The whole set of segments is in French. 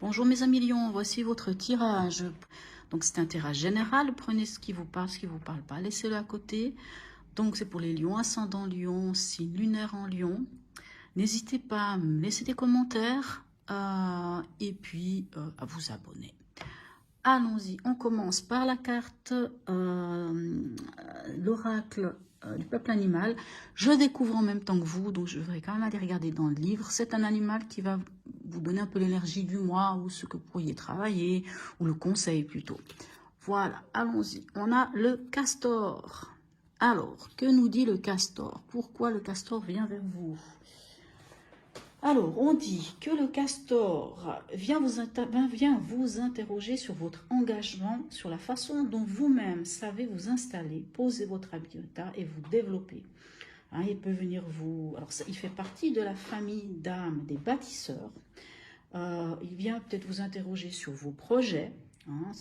Bonjour mes amis lions, voici votre tirage. Donc c'est un tirage général, prenez ce qui vous parle, ce qui ne vous parle pas, laissez-le à côté. Donc c'est pour les lions, ascendant lion, signe lunaire en lion. N'hésitez pas à me laisser des commentaires et puis à vous abonner. Allons-y, on commence par la carte, l'oracle du peuple animal. Je découvre en même temps que vous, donc je vais quand même aller regarder dans le livre. C'est un animal qui va vous donner un peu l'énergie du mois ou ce que vous pourriez travailler, ou le conseil plutôt. Voilà, allons-y. On a le castor. Alors, que nous dit le castor? Pourquoi le castor vient vers vous? Alors, on dit que le castor vient vous interroger sur votre engagement, sur la façon dont vous-même savez vous installer, poser votre habitat et vous développer. Hein, il peut venir vous... Alors, ça, il fait partie de la famille d'âmes des bâtisseurs. Il vient peut-être vous interroger sur vos projets, hein,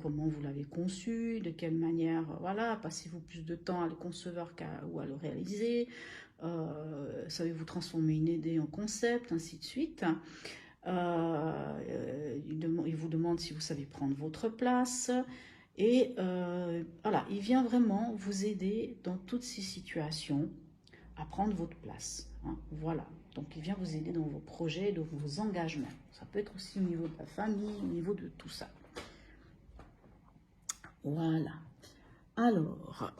comment vous l'avez conçu, de quelle manière, voilà, passez-vous plus de temps à le concevoir ou à le réaliser. Savez-vous transformer une idée en concept, ainsi de suite. Il vous demande si vous savez prendre votre place. Et voilà, il vient vraiment vous aider dans toutes ces situations à prendre votre place. Hein, voilà, donc il vient vous aider dans vos projets, dans vos engagements. Ça peut être aussi au niveau de la famille, au niveau de tout ça. Voilà. Alors...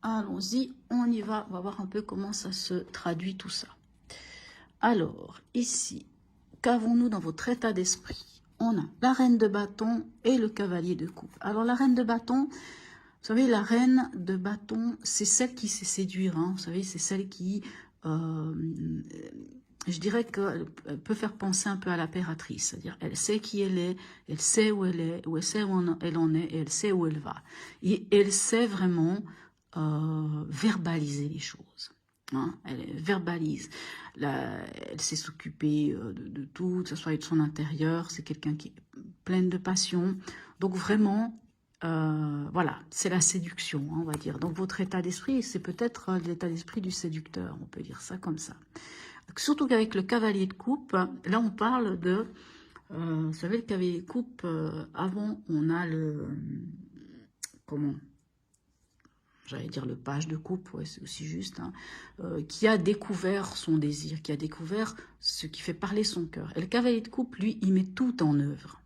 allons-y, on y va, on va voir un peu comment ça se traduit tout ça. Alors, ici, qu'avons-nous dans votre état d'esprit? On a la reine de bâton et le cavalier de coupe. Alors, la reine de bâton, vous savez, la reine de bâton, c'est celle qui sait séduire. Hein, vous savez, c'est celle qui, je dirais qu'elle peut faire penser un peu à l'impératrice. C'est-à-dire, elle sait qui elle est, elle sait où elle est, ou elle sait où elle en est, et elle sait où elle va. Et elle sait vraiment... verbaliser les choses. Hein, elle verbalise. Elle sait s'occuper de tout, que ce soit de son intérieur. C'est quelqu'un qui est plein de passion. Donc vraiment, voilà, c'est la séduction, hein, on va dire. Donc votre état d'esprit, c'est peut-être l'état d'esprit du séducteur, on peut dire ça comme ça. Surtout qu'avec le cavalier de coupe, là on parle de... vous savez, le cavalier de coupe, avant on a le... comment ? J'allais dire le page de coupe, ouais, c'est aussi juste, hein, qui a découvert son désir, qui a découvert ce qui fait parler son cœur. Et le cavalier de coupe, lui, il met tout en œuvre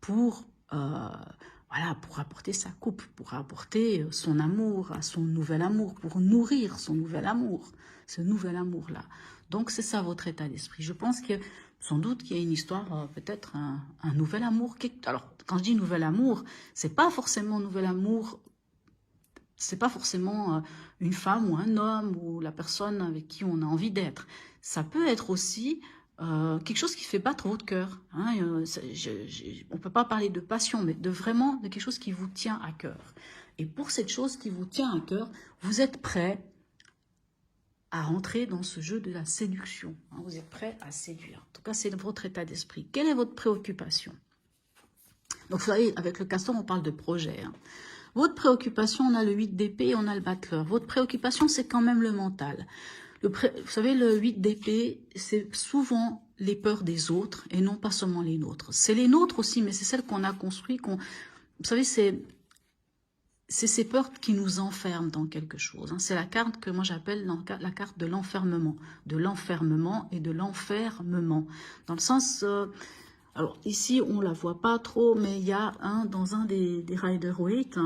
pour, voilà, pour apporter sa coupe, pour apporter son amour à son nouvel amour, pour nourrir son nouvel amour, ce nouvel amour-là. Donc c'est ça votre état d'esprit. Je pense que sans doute qu'il y a une histoire, peut-être un nouvel amour. Alors quand je dis nouvel amour, c'est pas forcément nouvel amour. C'est pas forcément une femme ou un homme ou la personne avec qui on a envie d'être. Ça peut être aussi quelque chose qui fait battre votre cœur. Hein. On ne peut pas parler de passion, mais de quelque chose qui vous tient à cœur. Et pour cette chose qui vous tient à cœur, vous êtes prêt à rentrer dans ce jeu de la séduction. Hein. Vous êtes prêt à séduire. En tout cas, c'est votre état d'esprit. Quelle est votre préoccupation? Donc, vous savez, avec le castor, on parle de projet. Hein. Votre préoccupation, on a le 8 d'épée, on a le battleur. Votre préoccupation, c'est quand même le mental. Vous savez, le 8 d'épée, c'est souvent les peurs des autres et non pas seulement les nôtres. C'est les nôtres aussi, mais c'est celles qu'on a construites. Vous savez, c'est ces peurs qui nous enferment dans quelque chose. Hein. C'est la carte que moi j'appelle la carte de l'enfermement. De l'enfermement et de l'enfermement. Dans le sens... alors ici, on ne la voit pas trop, mais il y a dans un des Rider-Waite,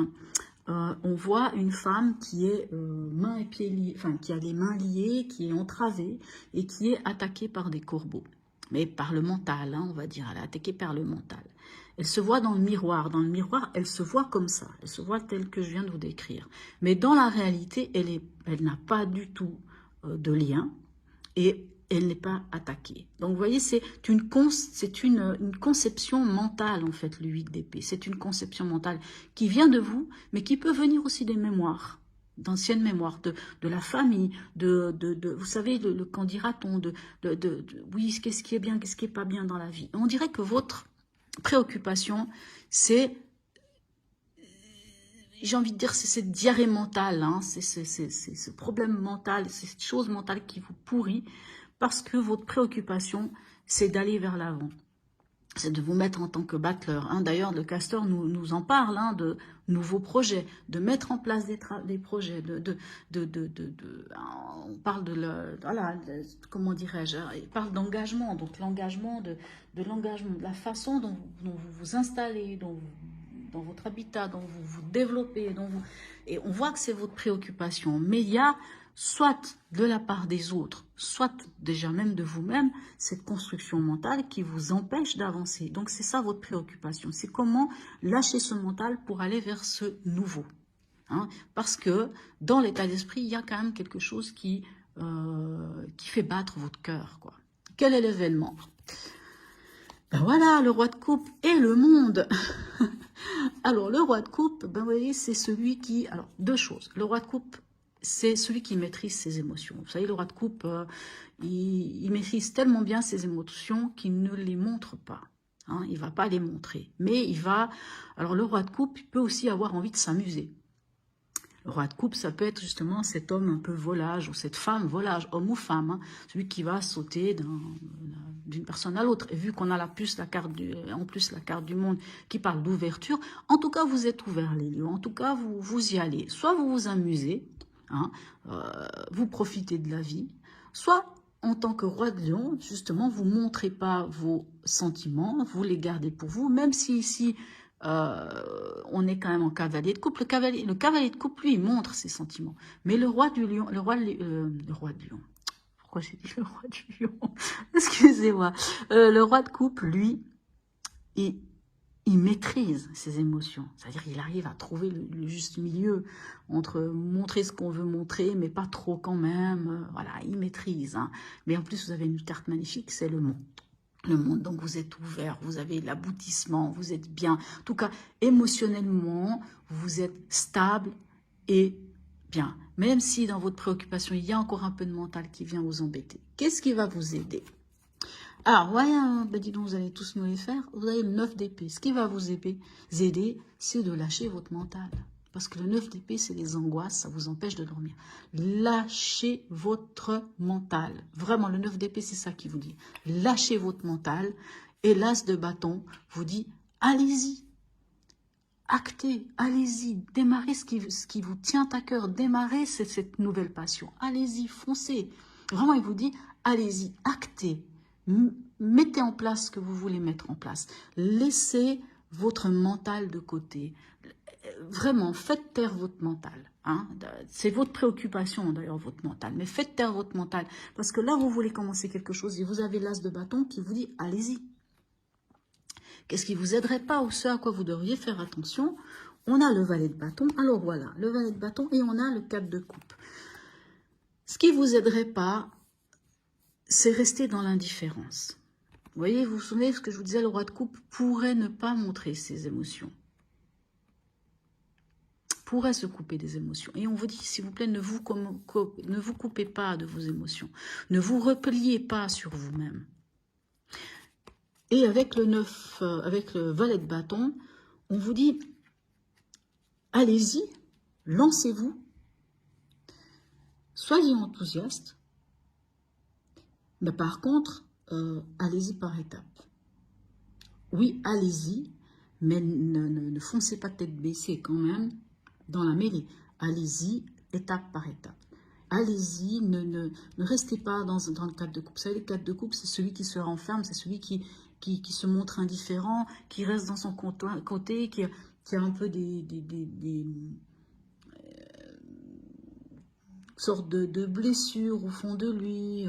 on voit une femme qui est mains et pieds liés, enfin qui a les mains liées, qui est entravée et qui est attaquée par des corbeaux. Mais par le mental, hein, on va dire, elle est attaquée par le mental. Elle se voit dans le miroir. Dans le miroir, elle se voit comme ça. Elle se voit telle que je viens de vous décrire. Mais dans la réalité, elle n'a pas du tout de lien et elle n'est pas attaquée. Donc, vous voyez, c'est une conception mentale, en fait, le 8 d'épée. C'est une conception mentale qui vient de vous, mais qui peut venir aussi des mémoires, d'anciennes mémoires, de la famille, vous savez, qu'en dira-t-on, oui, qu'est-ce qui est bien, qu'est-ce qui n'est pas bien dans la vie. On dirait que votre préoccupation, c'est... j'ai envie de dire, c'est cette diarrhée mentale, hein, c'est ce problème mental, c'est cette chose mentale qui vous pourrit, parce que votre préoccupation, c'est d'aller vers l'avant. c'est de vous mettre en tant que battleur. Hein. D'ailleurs, le casteur nous en parle, hein, de nouveaux projets, de mettre en place des projets, on parle voilà, comment dirais-je, il parle d'engagement, donc l'engagement, l'engagement, de la façon dont vous vous installez, dans votre habitat, dont vous vous développez, et on voit que c'est votre préoccupation. Mais il y a soit de la part des autres, soit déjà même de vous-même, cette construction mentale qui vous empêche d'avancer. Donc c'est ça votre préoccupation. C'est comment lâcher ce mental pour aller vers ce nouveau. Hein, parce que dans l'état d'esprit, il y a quand même quelque chose qui fait battre votre cœur, quoi. Quel est l'événement? Ben voilà, le roi de coupe et le monde. Alors, le roi de coupe, ben vous voyez, c'est celui qui... Alors, deux choses. Le roi de coupe, c'est celui qui maîtrise ses émotions. Vous savez, le roi de coupe, il maîtrise tellement bien ses émotions qu'il ne les montre pas. Hein, il ne va pas les montrer. Mais il va... Alors, le roi de coupe, il peut aussi avoir envie de s'amuser. Le roi de coupe, ça peut être justement cet homme un peu volage, ou cette femme volage, homme ou femme, hein, celui qui va sauter d'une personne à l'autre. Et vu qu'on a en plus la carte du monde qui parle d'ouverture, en tout cas, vous êtes ouvert les lieux, en tout cas, vous y allez. Soit vous vous amusez, hein, vous profitez de la vie, soit en tant que roi de lion, justement, vous ne montrez pas vos sentiments, vous les gardez pour vous, même si ici... on est quand même en cavalier de coupe. Le cavalier de coupe, lui, il montre ses sentiments. Mais le roi du lion, le roi du lion. Pourquoi j'ai dit le roi du lion? Excusez-moi. Le roi de coupe, lui, il maîtrise ses émotions. C'est-à-dire qu'il arrive à trouver le juste milieu entre montrer ce qu'on veut montrer, mais pas trop quand même. Voilà, il maîtrise. Hein. Mais en plus, vous avez une carte magnifique, c'est le monde. Le monde, donc vous êtes ouvert, vous avez l'aboutissement, vous êtes bien. En tout cas, émotionnellement, vous êtes stable et bien. Même si dans votre préoccupation, il y a encore un peu de mental qui vient vous embêter. Qu'est-ce qui va vous aider? Alors, voyez, ben dis donc, vous allez tous me les faire. Vous avez le 9 d'épée. Ce qui va vous aider, c'est de lâcher votre mental. Parce que le 9 d'épée, c'est des angoisses, ça vous empêche de dormir. Lâchez votre mental. Vraiment, le 9 d'épée, c'est ça qui vous dit. Lâchez votre mental. Et l'as de bâton vous dit, allez-y. Actez, allez-y. Démarrez ce qui vous tient à cœur. Démarrez cette nouvelle passion. Allez-y, foncez. Vraiment, il vous dit, allez-y, actez. Mettez en place ce que vous voulez mettre en place. Laissez votre mental de côté. Vraiment, faites taire votre mental. Hein. C'est votre préoccupation d'ailleurs, votre mental. Mais faites taire votre mental. Parce que là, vous voulez commencer quelque chose et vous avez l'as de bâton qui vous dit, allez-y. Qu'est-ce qui vous aiderait pas ou ce à quoi vous devriez faire attention? On a le valet de bâton. Alors voilà, le valet de bâton et on a le 4 de coupe. Ce qui vous aiderait pas, c'est rester dans l'indifférence. Vous voyez, vous vous souvenez de ce que je vous disais, le roi de coupe pourrait ne pas montrer ses émotions. Pourrait se couper des émotions. Et on vous dit, s'il vous plaît, ne vous coupez pas de vos émotions. Ne vous repliez pas sur vous-même. Et avec avec le valet de bâton, on vous dit, allez-y, lancez-vous, soyez enthousiaste, mais par contre, allez-y par étapes. Oui, allez-y, mais ne foncez pas tête baissée quand même dans la mêlée. Allez-y, étape par étape. Allez-y, ne restez pas dans le 4 de coupe. Vous savez, le 4 de coupe, c'est celui qui se renferme, c'est celui qui se montre indifférent, qui reste dans son côté, qui a un peu des sortes de blessures au fond de lui,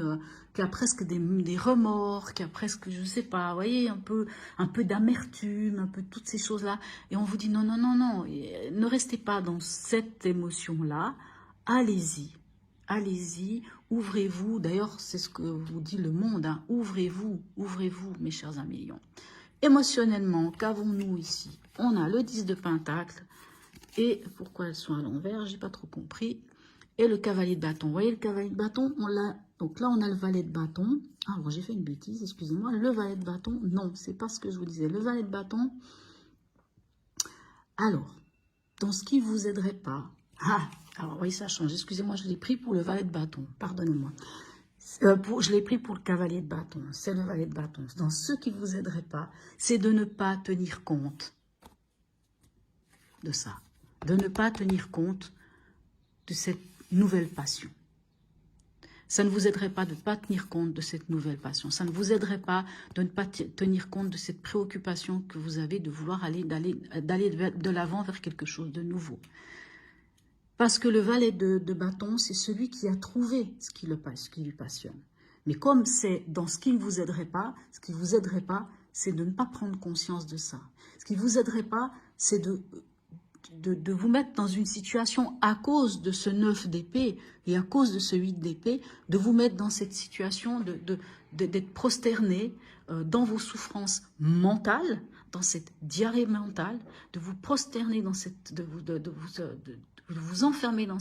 qui a presque des remords, qui a presque, je ne sais pas, vous voyez, un peu d'amertume, un peu toutes ces choses-là. Et on vous dit non, non, non, non, ne restez pas dans cette émotion-là, allez-y. Allez-y, ouvrez-vous. D'ailleurs, c'est ce que vous dit le monde. Hein. Ouvrez-vous, ouvrez-vous, mes chers amis lions. Émotionnellement, qu'avons-nous ici? On a le 10 de Pentacle. Et pourquoi elles sont à l'envers? J'ai pas trop compris. Et le cavalier de bâton. Vous voyez, le cavalier de bâton, on l'a. Donc là, on a le valet de bâton. Ah, bon, j'ai fait une bêtise, excusez-moi. Le valet de bâton, non, c'est pas ce que je vous disais. Le valet de bâton. Alors, dans ce qui vous aiderait pas. Ah, alors oui, ça change. Excusez-moi, je l'ai pris pour le valet de bâton. Pardonnez-moi. Je l'ai pris pour le cavalier de bâton, c'est le valet de bâton. Dans ce qui ne vous aiderait pas, c'est de ne pas tenir compte de ça, de ne pas tenir compte de cette nouvelle passion. Ça ne vous aiderait pas de ne pas tenir compte de cette nouvelle passion. Ça ne vous aiderait pas de ne pas tenir compte de cette préoccupation que vous avez de vouloir d'aller de l'avant vers quelque chose de nouveau. Parce que le valet de bâton, c'est celui qui a trouvé ce qui lui passionne. Mais comme c'est dans ce qui ne vous aiderait pas, ce qui ne vous aiderait pas, c'est de ne pas prendre conscience de ça. Ce qui ne vous aiderait pas, c'est de vous mettre dans une situation à cause de ce 9 d'épée et à cause de ce 8 d'épée, de vous mettre dans cette situation d'être prosterné dans vos souffrances mentales, dans cette diarrhée mentale, de vous prosterner dans cette, de vous enfermer dans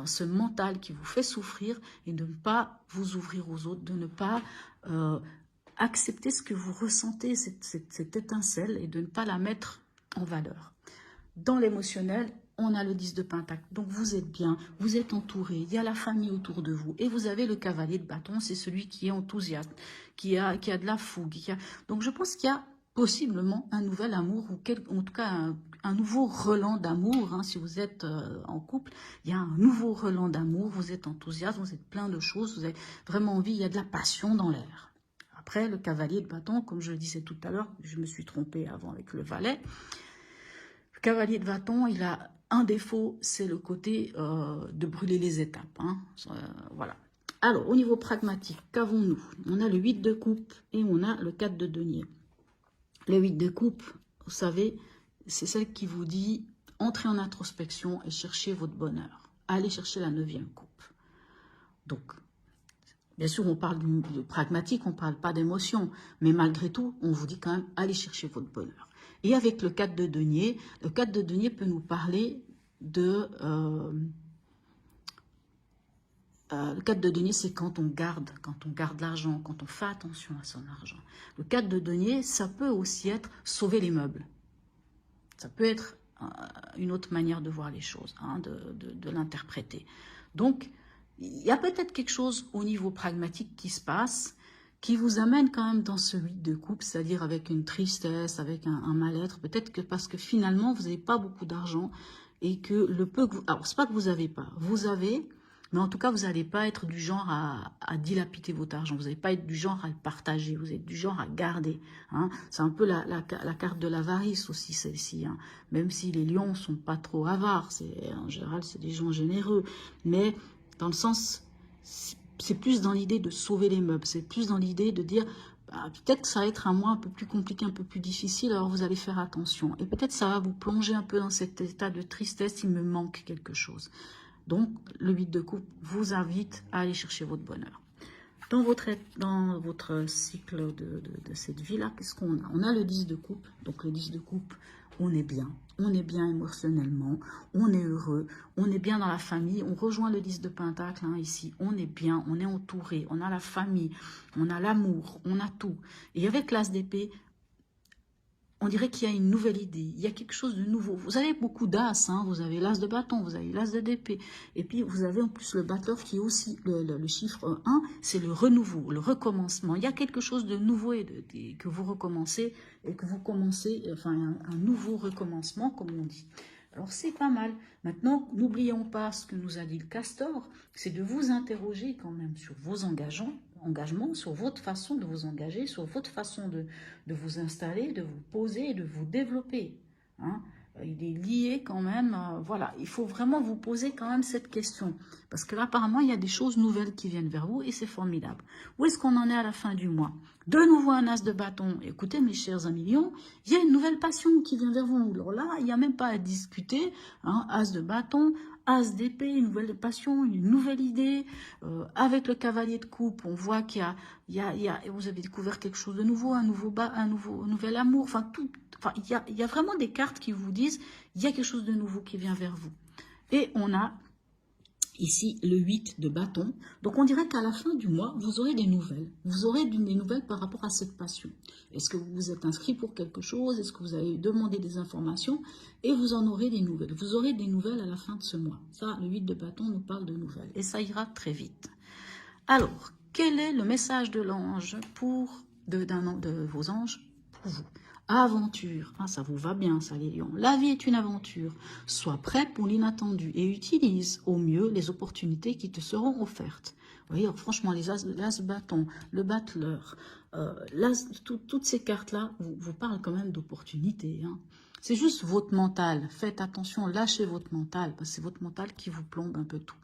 ce mental qui vous fait souffrir et de ne pas vous ouvrir aux autres, de ne pas accepter ce que vous ressentez, cette étincelle, et de ne pas la mettre en valeur. Dans l'émotionnel, on a le 10 de pentacle, donc vous êtes bien, vous êtes entouré, il y a la famille autour de vous, et vous avez le cavalier de bâton, c'est celui qui est enthousiaste, qui a de la fougue. Donc je pense qu'il y a possiblement un nouvel amour, ou en tout cas un nouveau relent d'amour, hein, si vous êtes en couple, il y a un nouveau relent d'amour, vous êtes enthousiaste, vous êtes plein de choses, vous avez vraiment envie, il y a de la passion dans l'air. Après, le cavalier de bâton, comme je le disais tout à l'heure, je me suis trompée avant avec le valet, le cavalier de bâton, il a un défaut, c'est le côté de brûler les étapes, hein, voilà. Alors, au niveau pragmatique, qu'avons-nous? On a le 8 de coupe et on a le 4 de denier. Le 8 de coupe, vous savez, c'est celle qui vous dit « Entrez en introspection et cherchez votre bonheur. Allez chercher la 9e coupe. » Donc, bien sûr, on parle de pragmatique, on ne parle pas d'émotion, mais malgré tout, on vous dit quand même « Allez chercher votre bonheur. » Et avec le 4 de denier, le 4 de denier peut nous parler de... le 4 de denier, c'est quand on garde l'argent, quand on fait attention à son argent. Le 4 de denier, ça peut aussi être sauver les meubles. Ça peut être une autre manière de voir les choses, hein, de l'interpréter. Donc, il y a peut-être quelque chose au niveau pragmatique qui se passe, qui vous amène quand même dans ce 8 de coupe, c'est-à-dire avec une tristesse, avec un mal-être. Peut-être que parce que finalement, vous n'avez pas beaucoup d'argent et que le peu que vous... Alors, c'est pas que vous n'avez pas. Vous avez... Mais en tout cas, vous n'allez pas être du genre à dilapider votre argent. Vous n'allez pas être du genre à le partager. Vous êtes du genre à garder. Hein. C'est un peu la carte de l'avarice aussi, celle-ci. Hein. Même si les lions ne sont pas trop avares. En général, c'est des gens généreux. Mais dans le sens, c'est plus dans l'idée de sauver les meubles. C'est plus dans l'idée de dire... Bah, peut-être que ça va être un mois un peu plus compliqué, un peu plus difficile. Alors, vous allez faire attention. Et peut-être ça va vous plonger un peu dans cet état de tristesse. Il me manque quelque chose. Donc, le 8 de coupe vous invite à aller chercher votre bonheur. Dans votre cycle de cette vie-là, qu'est-ce qu'on a? On a le 10 de coupe. Donc, le 10 de coupe, on est bien. On est bien émotionnellement. On est heureux. On est bien dans la famille. On rejoint le 10 de pentacle, hein, ici. On est bien. On est entouré. On a la famille. On a l'amour. On a tout. Et avec l'as d'épée, on dirait qu'il y a une nouvelle idée, il y a quelque chose de nouveau. Vous avez beaucoup d'as, hein, vous avez l'as de bâton, vous avez l'as d'épée. Et puis, vous avez en plus le batteur qui est aussi le chiffre 1, c'est le renouveau, le recommencement. Il y a quelque chose de nouveau que vous recommencez et que vous commencez, enfin, un nouveau recommencement, comme on dit. Alors, c'est pas mal. Maintenant, n'oublions pas ce que nous a dit le castor, c'est de vous interroger quand même sur vos engagements, sur votre façon de vous engager, sur votre façon de vous installer, de vous poser, de vous développer. Hein. Il est lié quand même, voilà, il faut vraiment vous poser quand même cette question. Parce que là, apparemment, il y a des choses nouvelles qui viennent vers vous et c'est formidable. Où est-ce qu'on en est à la fin du mois? De nouveau un as de bâton. Écoutez, mes chers amis lions, il y a une nouvelle passion qui vient vers vous. Alors là, il n'y a même pas à discuter. Hein, as de bâton, as d'épée, une nouvelle passion, une nouvelle idée. Avec le cavalier de coupe, on voit qu'il y a, vous avez découvert quelque chose de nouveau, un nouvel amour. Enfin, il y a vraiment des cartes qui vous disent il y a quelque chose de nouveau qui vient vers vous. Et on a ici le 8 de bâton. Donc on dirait qu'à la fin du mois, vous aurez des nouvelles. Vous aurez des nouvelles par rapport à cette passion. Est-ce que vous vous êtes inscrit pour quelque chose? Est-ce que vous avez demandé des informations? Et vous en aurez des nouvelles. Vous aurez des nouvelles à la fin de ce mois. Ça, le 8 de bâton nous parle de nouvelles. Et ça ira très vite. Alors, quel est le message de l'ange de vos anges pour vous? Aventure, ah, ça vous va bien ça les lions. La vie est une aventure. Sois prêt pour l'inattendu et utilise au mieux les opportunités qui te seront offertes. Vous voyez, franchement, l'as bâton, le battleur, toutes ces cartes-là vous parlent quand même d'opportunités. Hein. C'est juste votre mental. Faites attention, lâchez votre mental, parce que c'est votre mental qui vous plombe un peu tout.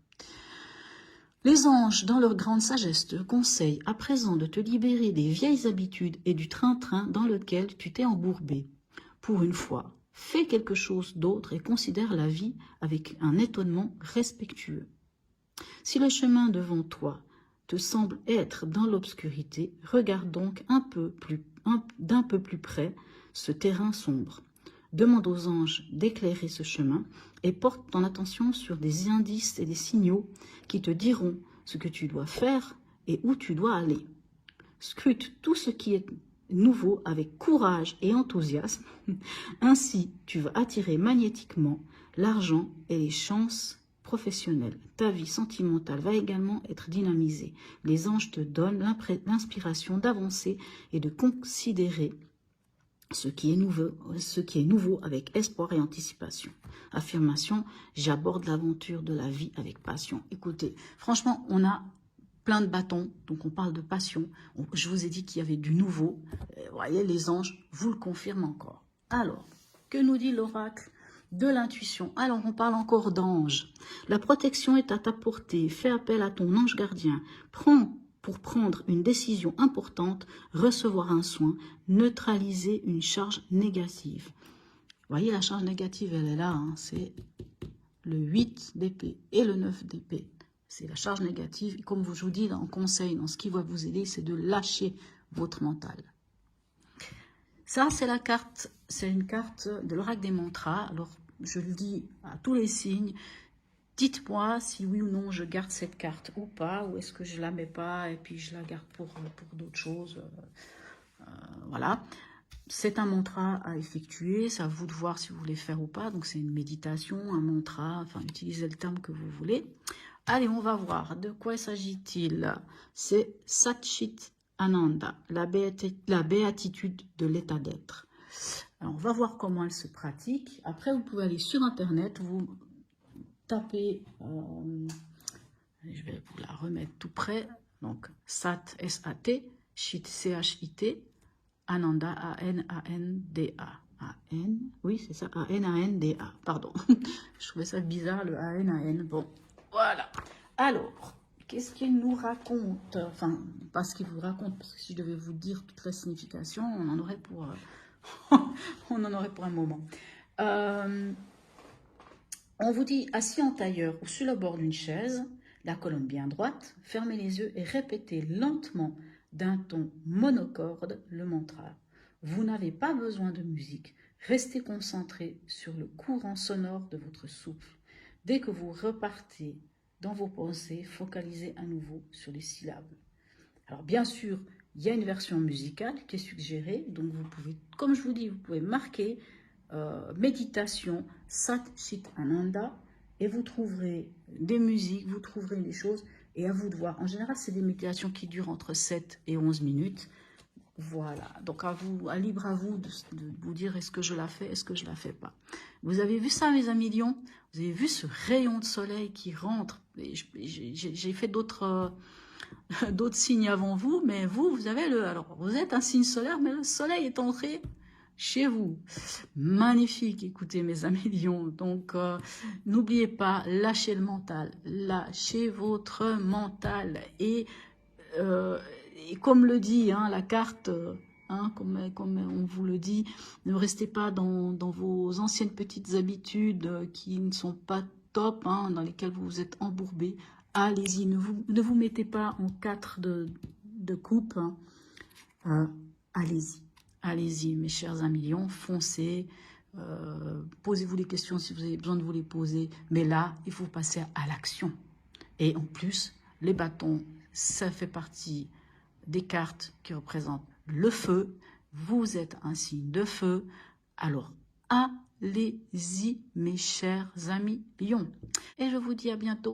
Les anges, dans leur grande sagesse, te conseillent à présent de te libérer des vieilles habitudes et du train-train dans lequel tu t'es embourbé. Pour une fois, fais quelque chose d'autre et considère la vie avec un étonnement respectueux. Si le chemin devant toi te semble être dans l'obscurité, regarde donc d'un peu plus près ce terrain sombre. Demande aux anges d'éclairer ce chemin et porte ton attention sur des indices et des signaux qui te diront ce que tu dois faire et où tu dois aller. Scrute tout ce qui est nouveau avec courage et enthousiasme. Ainsi, tu vas attirer magnétiquement l'argent et les chances professionnelles. Ta vie sentimentale va également être dynamisée. Les anges te donnent l'inspiration d'avancer et de considérer ce qui est nouveau avec espoir et anticipation. Affirmation, j'aborde l'aventure de la vie avec passion. Écoutez, franchement, on a plein de bâtons, donc on parle de passion. Je vous ai dit qu'il y avait du nouveau. Vous voyez, les anges vous le confirment encore. Alors, que nous dit l'oracle de l'intuition? Alors, on parle encore d'ange. La protection est à ta portée. Fais appel à ton ange gardien. Pour prendre une décision importante, recevoir un soin, neutraliser une charge négative. Vous voyez, la charge négative, elle est là. Hein, c'est le 8 d'épée et le 9 d'épée. C'est la charge négative. Et comme je vous dis en conseil, dans ce qui va vous aider, c'est de lâcher votre mental. Ça, c'est une carte de l'oracle des mantras. Alors, je le dis à tous les signes. Dites-moi si oui ou non je garde cette carte ou pas, ou est-ce que je la mets pas et puis je la garde pour d'autres choses. Voilà. C'est un mantra à effectuer, c'est à vous de voir si vous voulez faire ou pas. Donc c'est une méditation, un mantra, enfin utilisez le terme que vous voulez. Allez, on va voir. De quoi s'agit-il? C'est Satchit Ananda, la béatitude de l'état d'être. Alors on va voir comment elle se pratique. Après, vous pouvez aller sur Internet, vous tapez, je vais vous la remettre tout près, donc Sat, S-A-T, Chit, C-H-I-T, Ananda, A-N-A-N-D-A. A-N, oui c'est ça, A-N-A-N-D-A, pardon. Je trouvais ça bizarre le A-N-A-N, bon, voilà. Alors, qu'est-ce qu'il nous raconte? Enfin, pas ce qu'il vous raconte, parce que si je devais vous dire toutes les significations, on en aurait pour, on en aurait pour un moment. On vous dit, assis en tailleur ou sur le bord d'une chaise, la colonne bien droite, fermez les yeux et répétez lentement d'un ton monocorde le mantra. Vous n'avez pas besoin de musique, restez concentré sur le courant sonore de votre souffle. Dès que vous repartez dans vos pensées, focalisez à nouveau sur les syllabes. Alors bien sûr, il y a une version musicale qui est suggérée, donc vous pouvez, comme je vous dis, vous pouvez marquer méditation, Sat Chit Ananda, et vous trouverez des musiques, vous trouverez des choses, et à vous de voir. En général, c'est des méditations qui durent entre 7 et 11 minutes. Voilà, donc libre à vous de vous dire est-ce que je la fais, est-ce que je la fais pas. Vous avez vu ça, mes amis lions? Vous avez vu ce rayon de soleil qui rentre? J'ai fait d'autres signes avant vous, mais vous avez alors vous êtes un signe solaire, mais le soleil est entré chez vous. Magnifique, écoutez mes amis lions. Donc, n'oubliez pas, lâchez le mental. Lâchez votre mental. Et comme le dit hein, la carte, hein, comme on vous le dit, ne restez pas dans vos anciennes petites habitudes qui ne sont pas top, hein, dans lesquelles vous vous êtes embourbé. Allez-y, ne vous mettez pas en 4 de coupe. Hein. Allez-y. Allez-y, mes chers amis lions, foncez, posez-vous les questions si vous avez besoin de vous les poser. Mais là, il faut passer à l'action. Et en plus, les bâtons, ça fait partie des cartes qui représentent le feu. Vous êtes un signe de feu. Alors, allez-y, mes chers amis lions. Et je vous dis à bientôt.